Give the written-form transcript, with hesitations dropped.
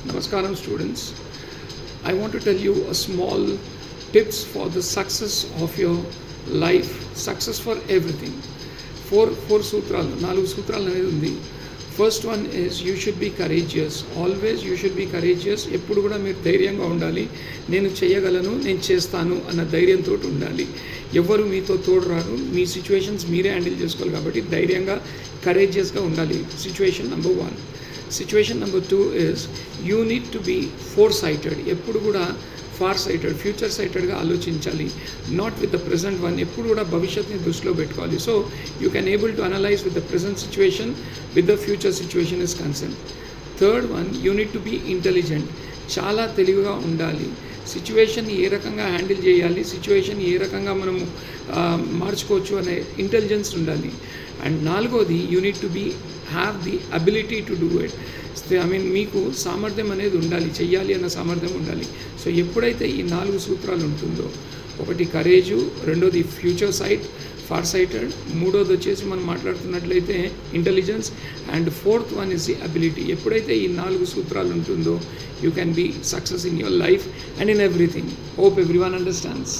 Namaskaram students. I want to tell you a small tips for the success of your life, success for everything. Four సూత్రాలు, 4 సూత్రాలు అనేది ఉంది. First one is you should be courageous. Always you should be courageous. ఎప్పుడు కూడా మీరు ధైర్యంగా ఉండాలి. నేను చేయగలను, నేను చేస్తాను అన్న ధైర్యంతో ఉండాలి. ఎవరు మీతో తోడు రారు. మీ సిచ్యువేషన్స్ మీరే హ్యాండిల్ చేసుకోవాలి కాబట్టి ధైర్యంగా కరేజియస్గా ఉండాలి. Situation number 1. Situation number 2 is you need to be foresighted. ఎప్పుడు కూడా ఫార్ సైటెడ్, ఫ్యూచర్ సైటెడ్గా ఆలోచించాలి. Not with the present one. ఎప్పుడు కూడా భవిష్యత్తుని దృష్టిలో పెట్టుకోవాలి. So you can able to analyze with the present situation with the future situation is concern. Third one, you need to be intelligent. చాలా తెలివిగా ఉండాలి. సిచ్యువేషన్ ఏ రకంగా హ్యాండిల్ చేయాలి, సిచ్యువేషన్ ఏ రకంగా మనము మార్చుకోవచ్చు అనే ఇంటెలిజెన్స్ ఉండాలి. అండ్ 4వది, you need to be have the ability to do it. మీకు సామర్థ్యం అనేది ఉండాలి, చెయ్యాలి అన్న సామర్థ్యం ఉండాలి. సో ఎప్పుడైతే ఈ 4 సూత్రాలు ఉంటుందో, ఒకటి కరేజు, రెండోది ఫ్యూచర్ సైట్, ఫార్ సైటెడ్, మూడోది వచ్చేసి మనం మాట్లాడుతున్నట్లయితే intelligence, and fourth one is the ability. ఎప్పుడైతే ఈ 4 సూత్రాలు ఉంటుందో, you can be success in your life and in everything. Hope everyone understands.